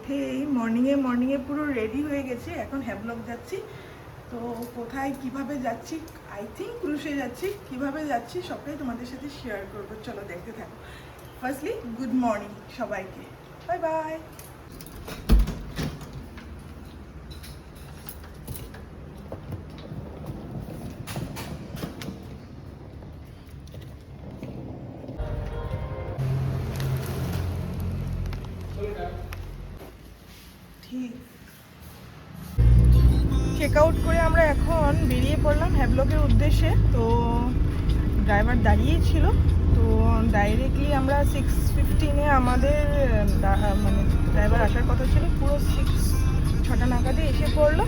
উঠেই মর্নিংয়ে পুরো রেডি হয়ে গেছি। এখন হ্যাভলক যাচ্ছি। তো কোথায় কিভাবে যাচ্ছি, আই থিঙ্ক ক্রুশে যাচ্ছি, কিভাবে যাচ্ছি সবটাই তোমাদের সাথে শেয়ার করবো। চলো দেখতে থাকো। ফার্স্টলি গুড মর্নিং সবাইকে, বাই বাই। ঠিক চেক আউট করে আমরা এখন বেরিয়ে পড়লাম হ্যাভলকের উদ্দেশ্যে। তো ড্রাইভার দাঁড়িয়েই ছিল। তো ডাইরেক্টলি আমরা 6:15 আমাদের মানে ড্রাইভার আসার কথা ছিল, পুরো 6-6টা নাগাদে এসে পড়লো।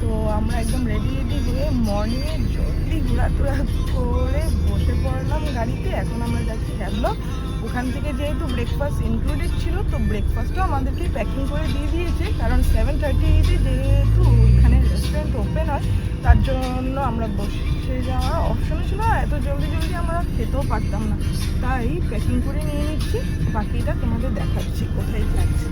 তো আমরা একদম রেডি হয়ে মর্নিংয়ে জলদি ঘোরাটোরা করে বসে পড়লাম গাড়িতে। এখন আমরা যাচ্ছি হ্যাভলক। ওখান থেকে যেহেতু ব্রেকফাস্ট ইনক্লুডেড ছিল, তো ব্রেকফাস্টও আমাদেরকে প্যাকিং করে দিয়ে দিয়েছে, কারণ 7:30 যেহেতু এখানে রেস্টুরেন্ট ওপেন হয়, তার জন্য আমরা বসে যাওয়ার অপশন ছিল। এত জলদি আমরা খেতেও পারতাম না, তাই প্যাকিং করে নিয়ে নিচ্ছি। বাকিটা তোমাদের দেখাচ্ছি কোথায় যাচ্ছি।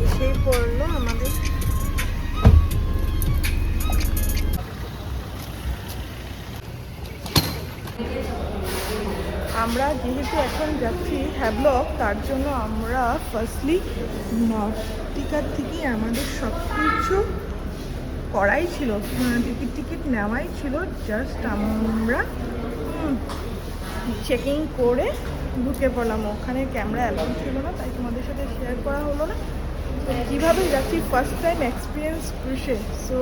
এসেই পড়লো আমাদের আমরা যেহেতু এখন যাচ্ছি হ্যাভলক, তার জন্য আমরা ফার্স্টলি নটিকার থেকেই আমাদের সব কিছু করাই ছিল, টিকিট নেওয়াই ছিল। জাস্ট আমরা চেকিং করে ঢুকে পড়লাম। ওখানে ক্যামেরা অ্যালাউ ছিল না, তাই তোমাদের সাথে শেয়ার করা হলো না। কীভাবে যাচ্ছি, ফার্স্ট টাইম এক্সপিরিয়েন্স ক্রুশে, সো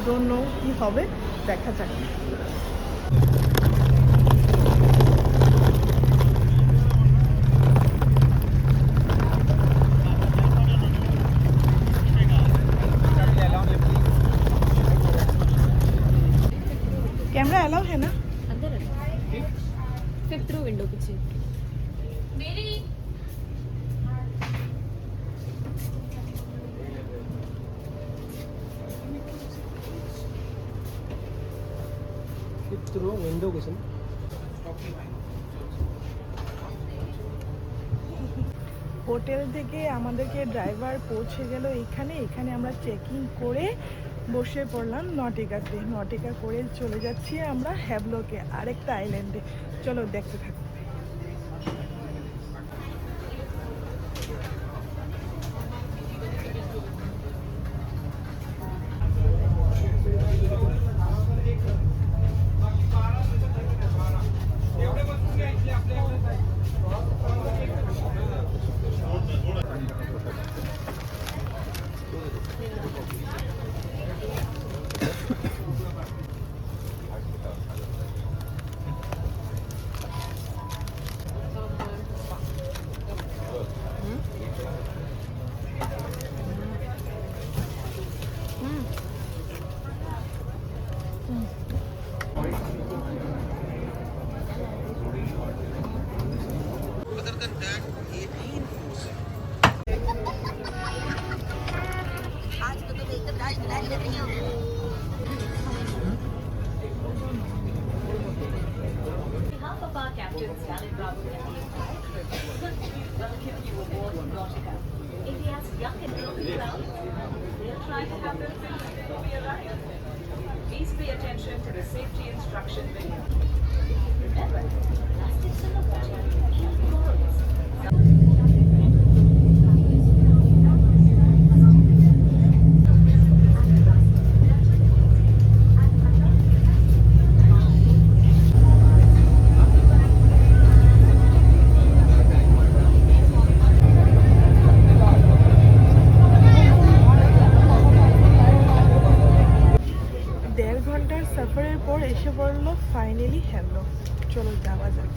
ডোন্ট নো কী হবে, দেখা যাক। कैमरा अलाउ है ना? अंदर है 5th रो विंडो पीछे मेरी fifth row window kitchen. Hotel থেকে আমাদেরকে ড্রাইভার পৌঁছে গেল এখানে আমরা চেকিং করে বসে পড়লাম নটিকা করে চলে যাচ্ছি আমরা হ্যাভলকে, আরেকটা আইল্যান্ডে। চলো দেখতে থাকো। Please pay attention to the safety instruction video. Remember, plastics in the water can be poisonous. সফরের পর এসে পড়লো ফাইনালি হ্যাভলক। চলো যাওয়া যাক।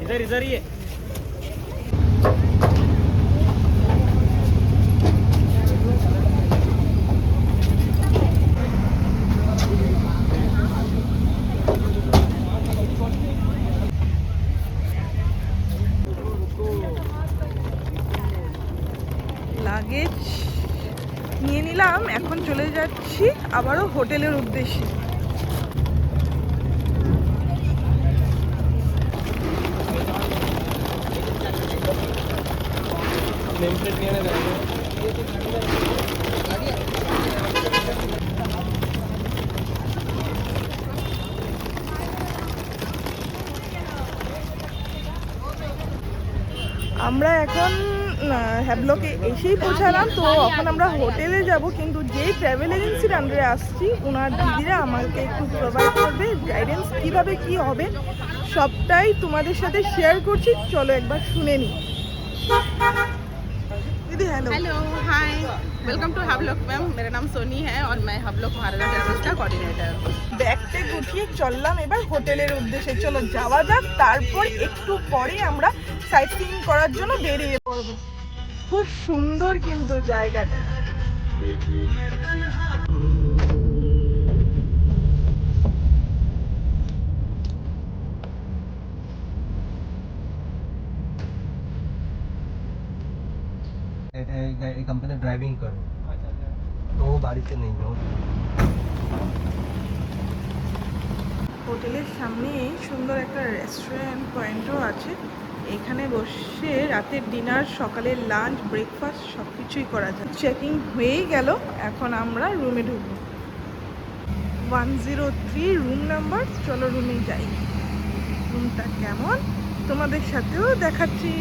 इधर ही है। লাগেজ লাগেজ নিয়ে নিলাম, এখন চলে যাচ্ছি আবারও হোটেলের উদ্দেশ্যে। नेम प्लेट नहीं आने देंगे। আমরা এখন হ্যাভলকে এসেই পৌঁছালাম। তো এখন আমরা হোটেলে যাব, কিন্তু যেই ট্রাভেল এজেন্সির আন্ডারে আসছি ওনার দিদিরা আমাকে একটু প্রোভাইড করবে গাইডেন্স, কীভাবে কি হবে সবটাই তোমাদের সাথে শেয়ার করছি। চলো একবার শুনে নিই। दीदी hello. Hello hi welcome to Havelock ma'am. मेरा नाम सोनी है और मैं हवलक महाराजा ट्रेवल्स का कोऑर्डिनेटर। ব্যাগ ট্যাগ উঠিয়ে চললাম এবার হোটেলের উদ্দেশ্যে। চলো যাওয়া যাক, তারপর একটু পরে আমরা সাইট সিইং করার জন্য বেরিয়ে পড়বো। খুব সুন্দর কিন্তু জায়গাটা। कंपनी ड्राइविंग करो तो वो बारिश से नहीं हो। হোটেলের সামনে সুন্দর একটা রেস্টুরেন্ট পয়েন্টও আছে। এখানে বসে রাতের ডিনার, সকালের লাঞ্চ, ব্রেকফাস্ট সব কিছুই করা যায়। চেকিং হয়েই গেল, এখন আমরা রুমে ঢুকবো। 103 রুম নাম্বার। চলো রুমে যাই। রুমটা কেমন তোমাদের সাথেও দেখাচ্ছি।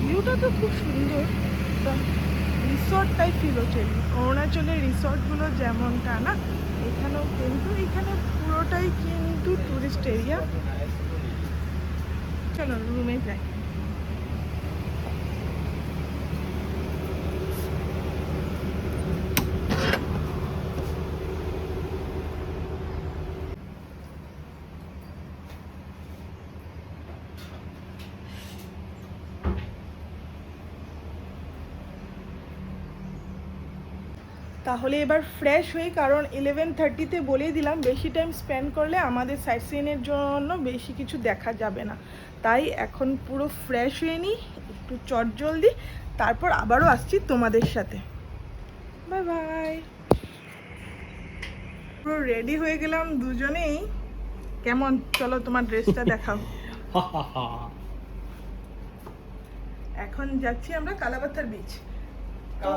ভিউটা তো খুব সুন্দর, রিসর্ট টাইপ ফিল হচ্ছে। অরুণাচলের রিসর্টগুলো যেমনটা না, এখানেও কিন্তু এখানে পুরোটাই কিন্তু টুরিস্ট এরিয়া। চলো রুমে যাই। তাহলে এবার ফ্রেশ হই, কারণ 11:30-তে বলেই দিলাম বেশি টাইম স্পেন্ড করলে আমাদের সাইট সিইংয়ের জন্য বেশি কিছু দেখা যাবে না। তাই এখন পুরো ফ্রেশ হয়ে নিই একটু চটজলদি, তারপর আবারও আসছি তোমাদের সাথে। Bye bye. পুরো রেডি হয়ে গেলাম দুজনেই। কেমন, চলো তোমার ড্রেসটা দেখাও। এখন যাচ্ছি আমরা কালাপাথার বিচ। তো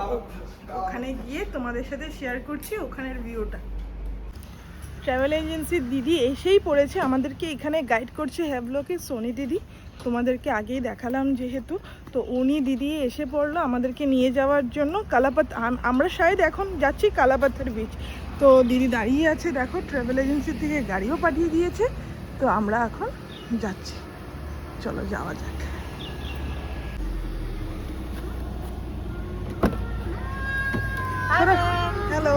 ওখানে গিয়ে তোমাদের সাথে শেয়ার করছি ওখানের ভিউটা। ট্রাভেল এজেন্সির দিদি এসেই পড়েছে, আমাদেরকে এখানে গাইড করছে হ্যাভলকে সোনি দিদি। তোমাদেরকে আগেই দেখালাম যেহেতু, তো উনি দিদি এসে পড়লো আমাদেরকে নিয়ে যাওয়ার জন্য আমরা শায়দ এখন যাচ্ছি কালাপাথার বিচ। তো দিদি দাঁড়িয়ে আছে, দেখো ট্রাভেল এজেন্সির থেকে গাড়িও পাঠিয়ে দিয়েছে। তো আমরা এখন যাচ্ছি, চলো যাওয়া যাক। हेलो।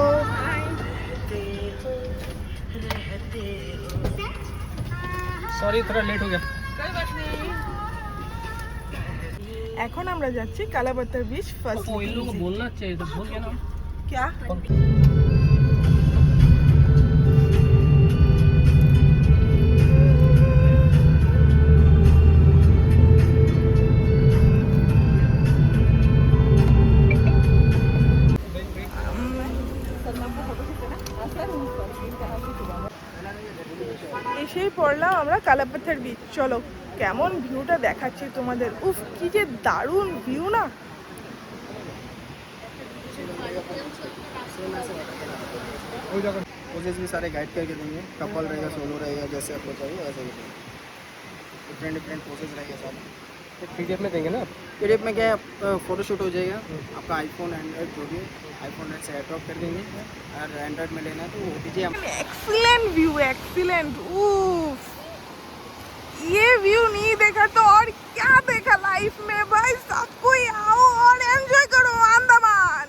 सॉरी थोड़ा लेट हो गया। कोई बात नहीं। এখন আমরা যাচ্ছি কালাপাথার বিচ ফার্স্ট। वो इन लोगों को बोलना चाहिए तो भूल गया ना। क्या এসেই পড়লাম আমরা কালাপাথার বিচ। চলো কেমন ভিউটা দেখাচ্ছি তোমাদের। উফ কি যে দারুণ ভিউ না। पोजेस भी सारे गाइड करके देंगे। कपल रहेगा, सोलो रहेगा, जैसे आपको चाहिए वैसे ही डिफरेंट डिफरेंट पोजेस रहेगा सारे। पीडीएफ में देंगे ना। पीडीएफ में क्या है, फोटोशूट हो जाएगा। आपका आईफोन एंड्रॉइड जो भी आईफोन से एड्रॉप कर देंगे, और एंड्रॉइड में लेना है तो वो दीजिए। Excellent view, excellent. उफ ये व्यू नहीं देखा तो और क्या देखा लाइफ में भाई। सब कोई आओ और एंजॉय करो Andaman.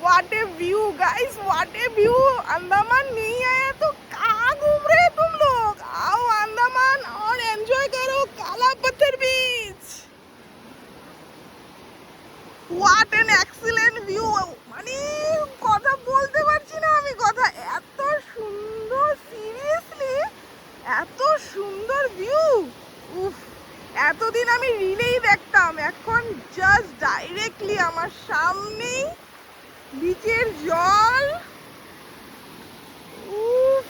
What A view guys, what A view. Andaman नहीं आया तो कहाँ घूम रहे तुम लोग। आओ अंडमान और एंजॉय करो Kalapathar beach. What an excellent view. মানে কথা বলতে পারছি না আমি, কথা এত সুন্দর, সিরিয়াসলি এত সুন্দর ভিউ। উফ এতদিন আমি রিলেই দেখতাম, এখন জাস্ট ডাইরেক্টলি আমার সামনেই বিচের জল। উফ,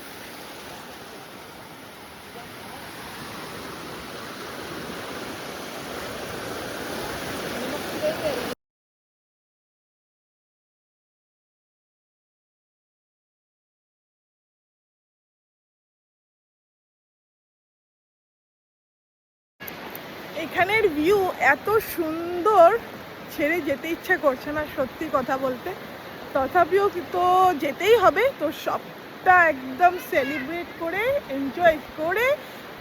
এখানের ভিউ এত সুন্দর, ছেড়ে যেতে ইচ্ছা করছে না সত্যি কথা বলতে, তথাপিও তো যেতেই হবে। তো সবটা একদম সেলিব্রেট করে এনজয় করে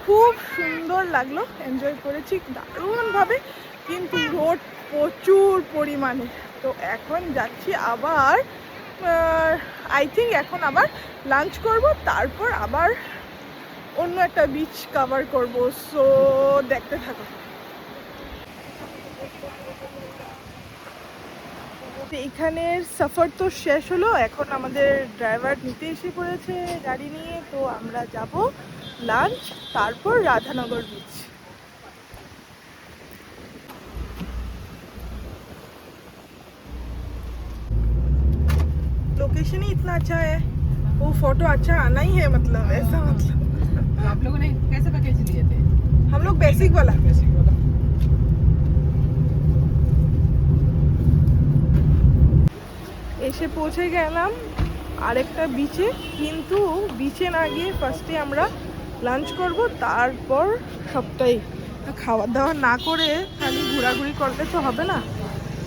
খুব সুন্দর লাগলো, এনজয় করেছি দারুণভাবে, কিন্তু রোদ প্রচুর পরিমাণে। তো এখন যাচ্ছি আবার, আই থিঙ্ক এখন আবার লাঞ্চ করব, তারপর আবার অন্য একটা বিচ কভার করব। সো দেখতে থাকো। এখানের সফর তো শেষ হলো, এখন আমাদের ড্রাইভার নিতে এসে পড়েছে গাড়ি নিয়ে। তো আমরা যাব লাঞ্চ, তারপর রাধানগর বিচ। लोकेशन ही इतना अच्छा है, वो फोटो अच्छा आना ही है, मतलब ऐसा मतलब। आप लोगों ने कैसे पैकेज लिए थे? हम लोग बेसिक वाला। এসে পৌঁছে গেলাম আরেকটা বিচে, কিন্তু বিচে না গিয়ে ফার্স্টে আমরা লাঞ্চ করব, তারপর সবটাই। খাওয়া দাওয়া না করে খালি ঘোরাঘুরি করলে তো হবে না,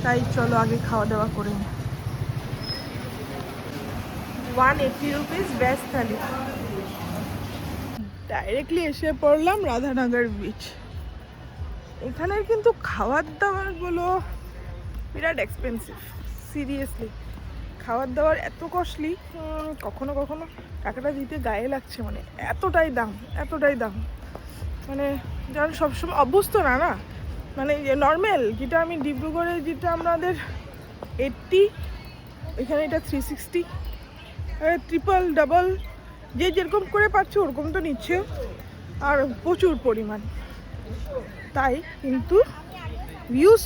তাই চলো আগে খাওয়া দাওয়া করে নিই। 180 রুপিস বেস্ট থালি। ডাইরেক্টলি এসে পড়লাম রাধানগর বিচ। এখানের কিন্তু খাবার দাবারগুলো বিরাট এক্সপেন্সিভ, সিরিয়াসলি। খাবার দাবার এত কস্টলি, কখনো কখনো টাকাটা দিতে গায়ে লাগছে, মানে এতটাই দাম, এতটাই দাম। মানে যারা সবসময় অভ্যস্ত না, মানে নর্মাল যেটা আমি ডিব্রুগড়ে যেটা আমাদের 80, এখানে এটা 360, ট্রিপল ডাবল, যে যেরকম করে পাচ্ছে ওরকম তো নিচ্ছে, আর প্রচুর পরিমাণ। তাই কিন্তু ভিউজ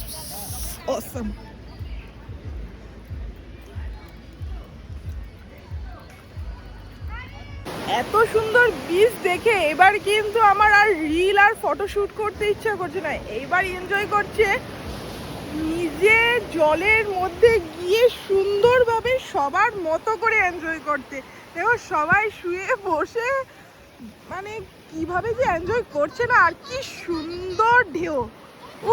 অসাম। এত সুন্দর বিচ দেখে এবার কিন্তু আমার আর রিল আর ফটোশ্যুট করতে ইচ্ছা করছে না, এইবার এনজয় করছে নিজে জলের মধ্যে গিয়ে সুন্দরভাবে সবার মতো করে এনজয় করতে। দেখো সবাই শুয়ে বসে মানে কিভাবে যে এনজয় করছে না, আর কি সুন্দর ঢেউ,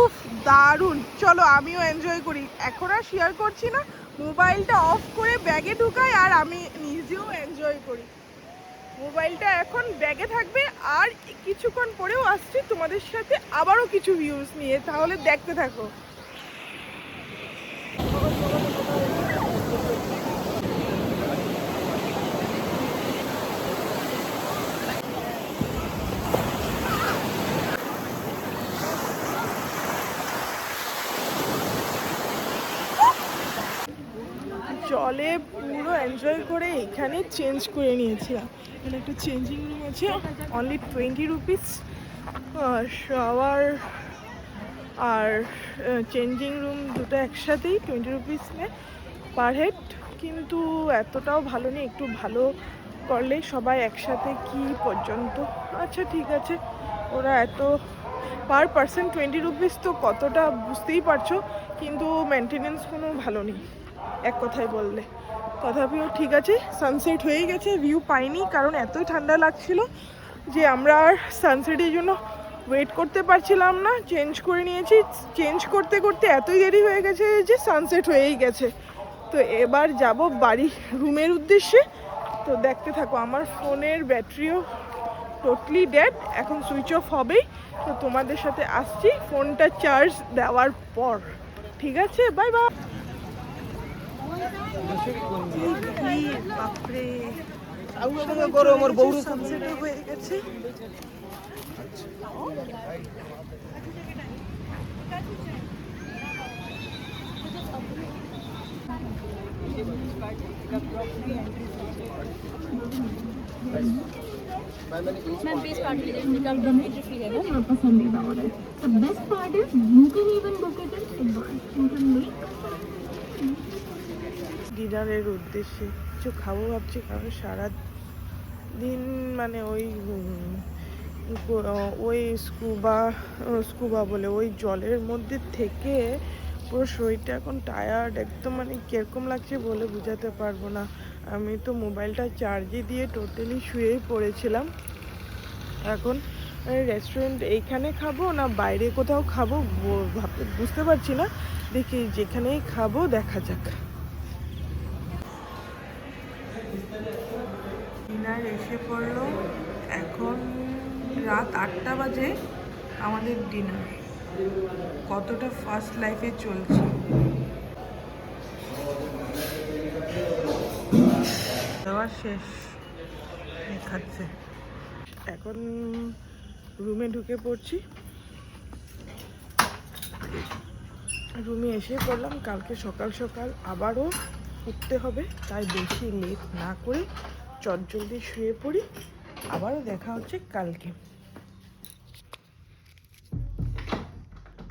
উফ দারুণ। চলো আমিও এনজয় করি। এখন আর শেয়ার করছি না, মোবাইলটা অফ করে ব্যাগে ঢুকাই আর আমি নিজেও এনজয় করি। মোবাইলটা এখন ব্যাগে থাকবে, আর কিছুক্ষণ পরেও আসছি তোমাদের সাথে আবারও কিছু ভিউজ নিয়ে, তাহলে দেখতে থাকো। জলে পুরো এনজয় করে এখানে চেঞ্জ করে নিয়েছিলাম। এখানে একটা চেঞ্জিং রুম আছে, অনলি 20 রুপিস। শাওয়ার আর চেঞ্জিং রুম দুটো একসাথেই 20 রুপিস নেয় পার হেড, কিন্তু এতটাও ভালো নেই, একটু ভালো করলে সবাই একসাথে কি পর্যন্ত। আচ্ছা ঠিক আছে, ওরা এত পার পার্সন 20 রুপিস, তো কতটা বুঝতেই পারছো, কিন্তু মেনটেনেন্স কোনো ভালো নেই এক কথায় বললে। তথাপিও ঠিক আছে, সানসেট হয়ে গেছে, ভিউ পাইনি কারণ এতই ঠান্ডা লাগছিল যে আমরা আর সানসেটের জন্য ওয়েট করতে পারছিলাম না, চেঞ্জ করে নিয়েছি। চেঞ্জ করতে করতে এতই দেরি হয়ে গেছে যে সানসেট হয়েই গেছে। তো এবার যাব বাড়ি রুমের উদ্দেশ্যে। তো দেখতে থাকো, আমার ফোনের ব্যাটারিও টোটালি ডেড, এখন সুইচ অফ হবেই। তো তোমাদের সাথে আসছি ফোনটা চার্জ দেওয়ার পর, ঠিক আছে? Bye bye. বাপরে করো আমার বউরে সানসেট হয়ে গেছে। मैम प्लीज कार्ड लीजिए, एंट्री फ्री है वो। The best part is you can even book it in advance. You can make ডিনারের উদ্দেশ্যে কিছু খাবো ভাবছি, কারণ সারা দিন মানে ওই স্কুবা বলে ওই জলের মধ্যে থেকে পুরো শরীরটা এখন টায়ার্ড একদম, মানে কীরকম লাগছে বলে বোঝাতে পারবো না। আমি তো মোবাইলটা চার্জে দিয়ে টোটালি শুয়েই পড়েছিলাম। এখন রেস্টুরেন্ট এইখানে খাবো না বাইরে কোথাও খাবো বুঝতে পারছি না, দেখি যেখানেই খাবো দেখা যাক। ডিনার এসে পড়লো, এখন রাত 8টা বাজে আমাদের ডিনার। কতটা ফার্স্ট লাইফে চলছে। দেওয়া শেষ, খাচ্ছে। এখন রুমে ঢুকে পড়ছি, রুমে এসে পড়লাম। কালকে সকাল সকাল আবারও উঠতে হবে, তাই বেশি লেট না করে চটজলদি শুয়ে পড়ি। আবারও দেখা হচ্ছে কালকে।